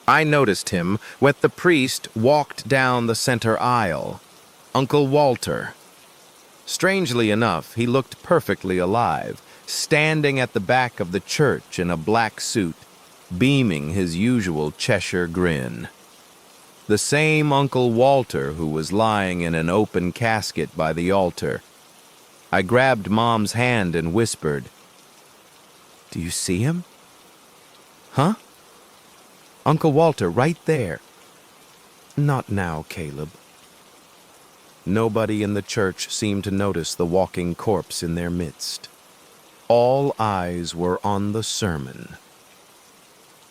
I noticed him when the priest walked down the center aisle. Uncle Walter. Strangely enough, he looked perfectly alive, standing at the back of the church in a black suit, beaming his usual Cheshire grin. The same Uncle Walter who was lying in an open casket by the altar. I grabbed Mom's hand and whispered, "Do you see him?" "Huh?" "Uncle Walter, right there." "Not now, Caleb." Nobody in the church seemed to notice the walking corpse in their midst. All eyes were on the sermon.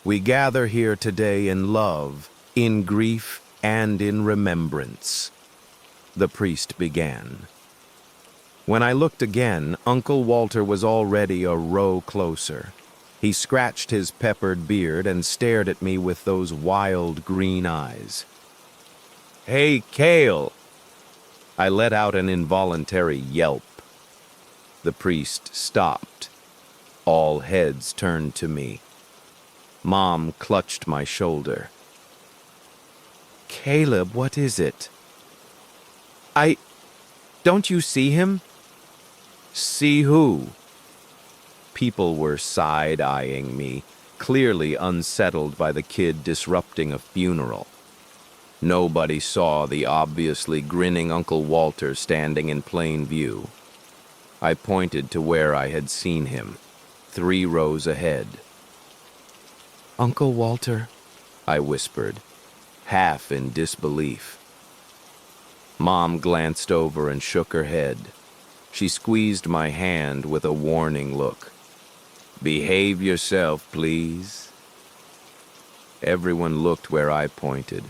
We gather here today in love, in grief, and in remembrance. The priest began. When I looked again, Uncle Walter was already a row closer. He scratched his peppered beard and stared at me with those wild green eyes. "Hey, Cale!" I let out an involuntary yelp. The priest stopped. All heads turned to me. Mom clutched my shoulder. "Caleb, what is it?" Don't you see him?" "See who?" People were side-eyeing me, clearly unsettled by the kid disrupting a funeral. Nobody saw the obviously grinning Uncle Walter standing in plain view. I pointed to where I had seen him, 3 rows ahead. "Uncle Walter," I whispered, half in disbelief. Mom glanced over and shook her head. She squeezed my hand with a warning look. "Behave yourself, please." Everyone looked where I pointed.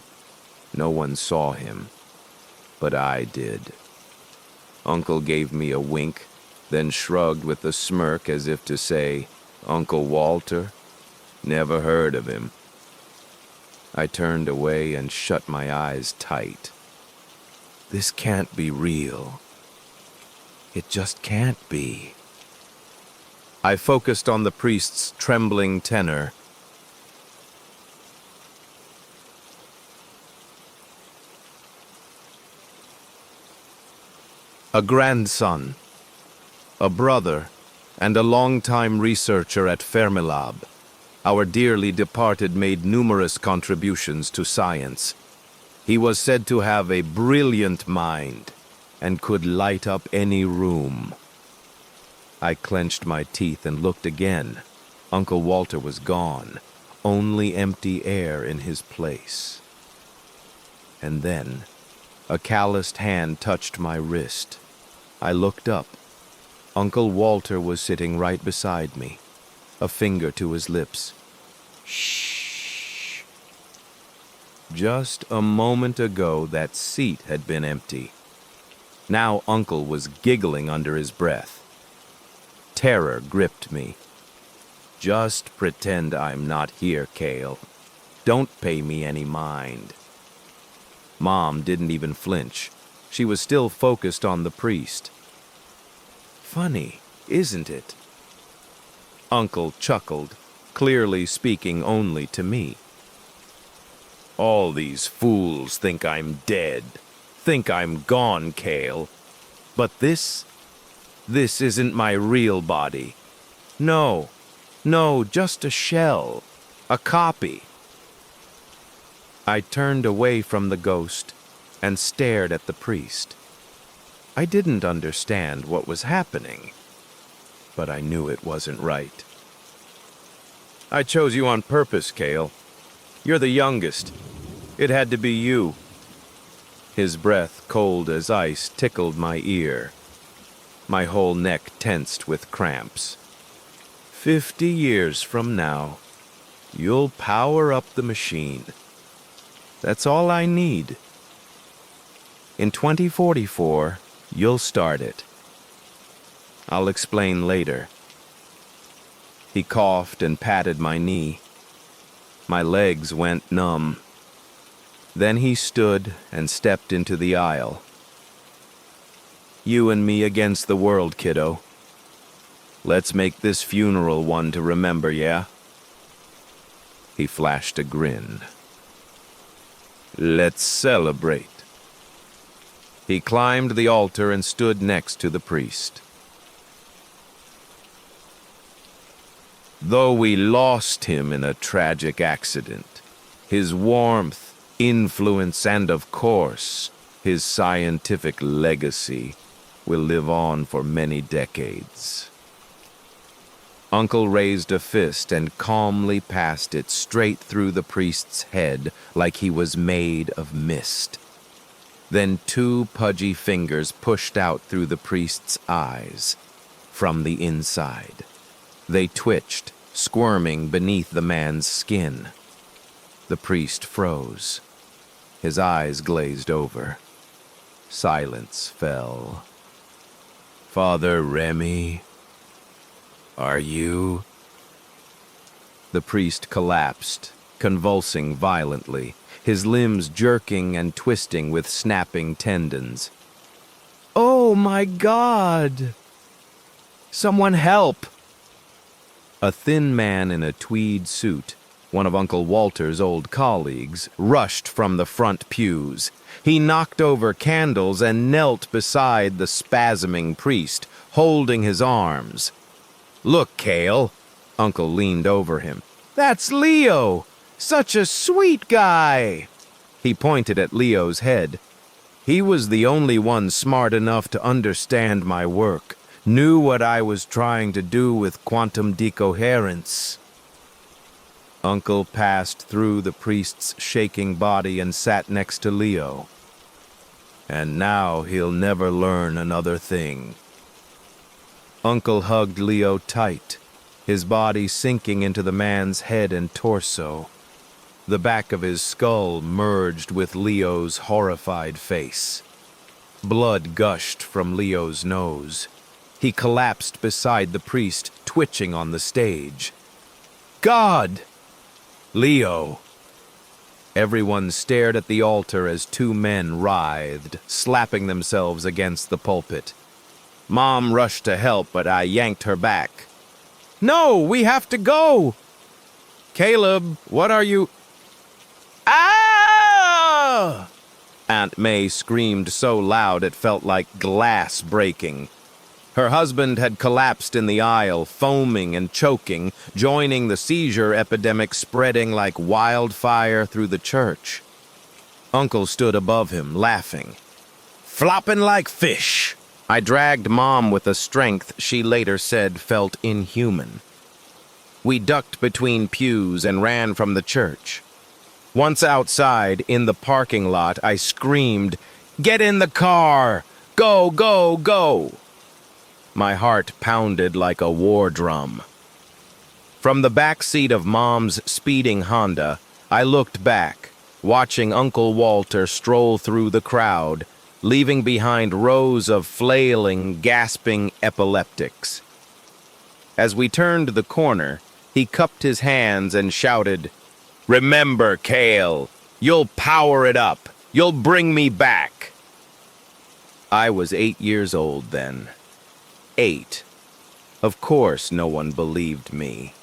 No one saw him, but I did. Uncle gave me a wink, then shrugged with a smirk as if to say, "Uncle Walter? Never heard of him." I turned away and shut my eyes tight. This can't be real. It just can't be. I focused on the priest's trembling tenor. A grandson, a brother, and a long-time researcher at Fermilab, our dearly departed made numerous contributions to science. He was said to have a brilliant mind and could light up any room. I clenched my teeth and looked again. Uncle Walter was gone, only empty air in his place. And then, a calloused hand touched my wrist. I looked up. Uncle Walter was sitting right beside me, a finger to his lips. "Shh." Just a moment ago, that seat had been empty. Now Uncle was giggling under his breath. Terror gripped me. "Just pretend I'm not here, Cale. Don't pay me any mind." Mom didn't even flinch. She was still focused on the priest. "Funny, isn't it?" Uncle chuckled, clearly speaking only to me. "All these fools think I'm dead, think I'm gone, Cale. But this isn't my real body. No, just a shell, a copy." I turned away from the ghost and stared at the priest. I didn't understand what was happening, but I knew it wasn't right. "I chose you on purpose, Cale. You're the youngest. It had to be you." His breath, cold as ice, tickled my ear. My whole neck tensed with cramps. 50 years from now, you'll power up the machine. That's all I need. In 2044, you'll start it. I'll explain later. He coughed and patted my knee. My legs went numb. Then he stood and stepped into the aisle. "You and me against the world, kiddo. Let's make this funeral one to remember, yeah?" He flashed a grin. Let's celebrate. He climbed the altar and stood next to the priest. Though we lost him in a tragic accident, his warmth, influence, and of course, his scientific legacy will live on for many decades. Uncle raised a fist and calmly passed it straight through the priest's head like he was made of mist. Then two pudgy fingers pushed out through the priest's eyes from the inside. They twitched, squirming beneath the man's skin. The priest froze. His eyes glazed over. Silence fell. Father Remy, are you? The priest collapsed, convulsing violently, his limbs jerking and twisting with snapping tendons. Oh my God! Someone help! A thin man in a tweed suit, one of Uncle Walter's old colleagues, rushed from the front pews. He knocked over candles and knelt beside the spasming priest, holding his arms. Look, Cale. Uncle leaned over him. That's Leo! Such a sweet guy! He pointed at Leo's head. He was the only one smart enough to understand my work, knew what I was trying to do with quantum decoherence. Uncle passed through the priest's shaking body and sat next to Leo. And now he'll never learn another thing. Uncle hugged Leo tight, his body sinking into the man's head and torso. The back of his skull merged with Leo's horrified face. Blood gushed from Leo's nose. He collapsed beside the priest, twitching on the stage. God! Leo! Everyone stared at the altar as two men writhed, slapping themselves against the pulpit. Mom rushed to help, but I yanked her back. No, we have to go! Caleb, what are you... Ah! Aunt May screamed so loud it felt like glass breaking. Her husband had collapsed in the aisle, foaming and choking, joining the seizure epidemic spreading like wildfire through the church. Uncle stood above him, laughing. Flopping like fish. I dragged Mom with a strength she later said felt inhuman. We ducked between pews and ran from the church. Once outside, in the parking lot, I screamed, "Get in the car! Go, go, go!" My heart pounded like a war drum. From the back seat of Mom's speeding Honda, I looked back, watching Uncle Walter stroll through the crowd, leaving behind rows of flailing, gasping epileptics. As we turned the corner, he cupped his hands and shouted, "Remember, Cale, you'll power it up. You'll bring me back." I was 8 years old then. 8. Of course no one believed me.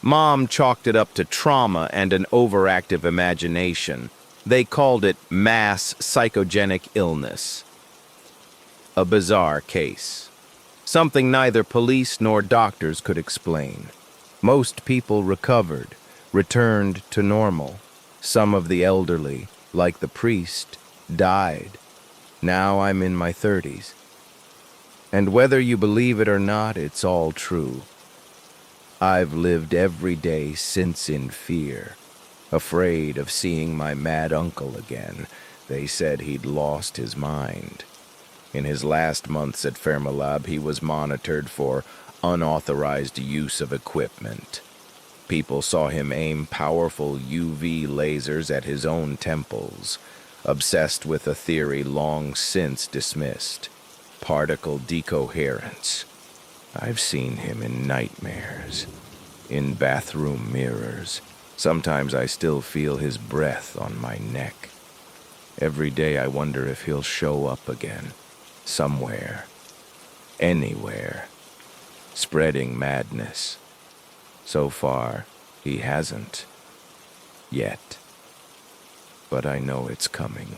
Mom chalked it up to trauma and an overactive imagination. They called it mass psychogenic illness. A bizarre case. Something neither police nor doctors could explain. Most people recovered, returned to normal. Some of the elderly, like the priest, died. Now I'm in my 30s. And whether you believe it or not, it's all true. I've lived every day since in fear, afraid of seeing my mad uncle again. They said he'd lost his mind. In his last months at Fermilab, he was monitored for unauthorized use of equipment. People saw him aim powerful UV lasers at his own temples, obsessed with a theory long since dismissed. Particle decoherence. I've seen him in nightmares, in bathroom mirrors. Sometimes I still feel his breath on my neck. Every day I wonder if he'll show up again, somewhere, anywhere, spreading madness. So far, he hasn't. yet. But I know it's coming,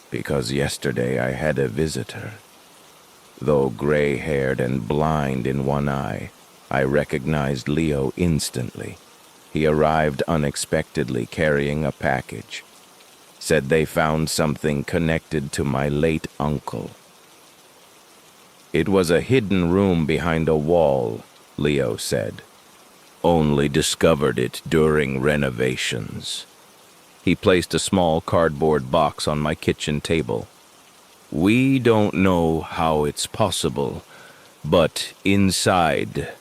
because yesterday I had a visitor. Though gray-haired and blind in one eye, I recognized Leo instantly. He arrived unexpectedly carrying a package. Said they found something connected to my late uncle. It was a hidden room behind a wall, Leo said. Only discovered it during renovations. He placed a small cardboard box on my kitchen table. We don't know how it's possible, but inside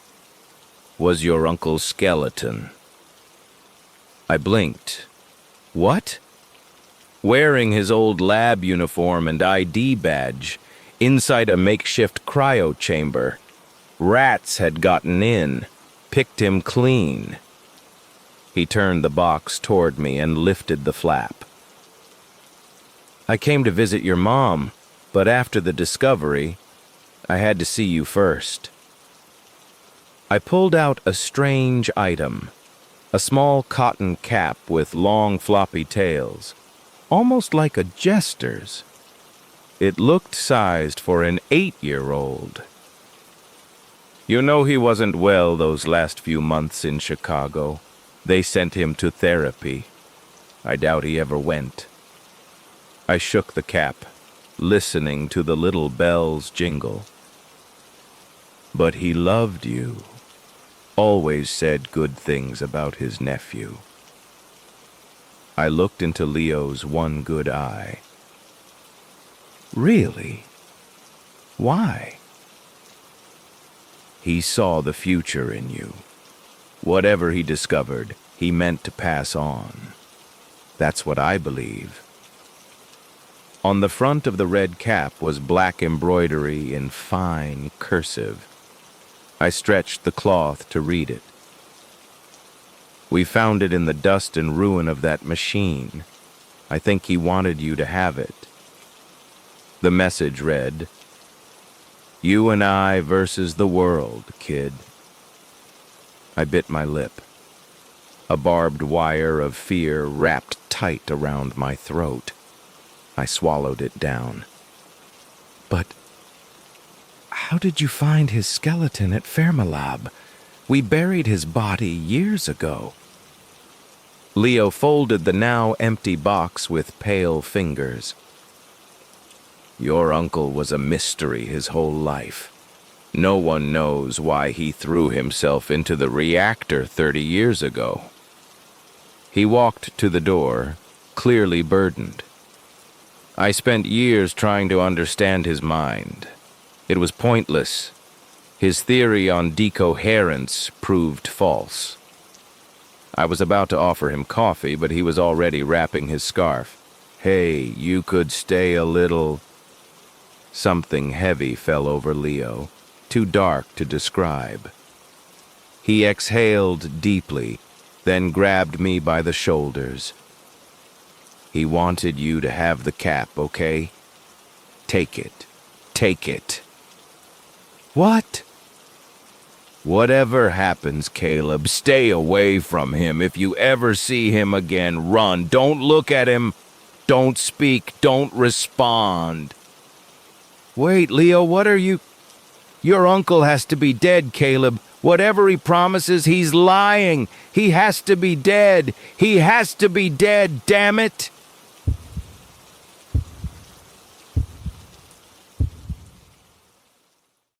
was your uncle's skeleton. I blinked. What? Wearing his old lab uniform and ID badge, inside a makeshift cryo chamber, rats had gotten in, picked him clean. He turned the box toward me and lifted the flap. I came to visit your mom, but after the discovery, I had to see you first. I pulled out a strange item, a small cotton cap with long floppy tails, almost like a jester's. It looked sized for an 8-year-old. You know he wasn't well those last few months in Chicago. They sent him to therapy. I doubt he ever went. I shook the cap, listening to the little bells jingle. But he loved you. Always said good things about his nephew. I looked into Leo's one good eye. Really? Why? He saw the future in you. Whatever he discovered, he meant to pass on. That's what I believe. On the front of the red cap was black embroidery in fine cursive. I stretched the cloth to read it. We found it in the dust and ruin of that machine. I think he wanted you to have it. The message read, "You and I versus the world, kid." I bit my lip. A barbed wire of fear wrapped tight around my throat. I swallowed it down. But how did you find his skeleton at Fermilab? We buried his body years ago. Leo folded the now empty box with pale fingers. Your uncle was a mystery his whole life. No one knows why he threw himself into the reactor 30 years ago. He walked to the door, clearly burdened. I spent years trying to understand his mind. It was pointless. His theory on decoherence proved false. I was about to offer him coffee, but he was already wrapping his scarf. Hey, you could stay a little... Something heavy fell over Leo, too dark to describe. He exhaled deeply, then grabbed me by the shoulders. He wanted you to have the cap, okay? Take it. Take it. What? Whatever happens, Caleb, stay away from him. If you ever see him again, run. Don't look at him. Don't speak. Don't respond. Wait, Leo, what are you... Your uncle has to be dead, Caleb. Whatever he promises, he's lying. He has to be dead. He has to be dead, damn it.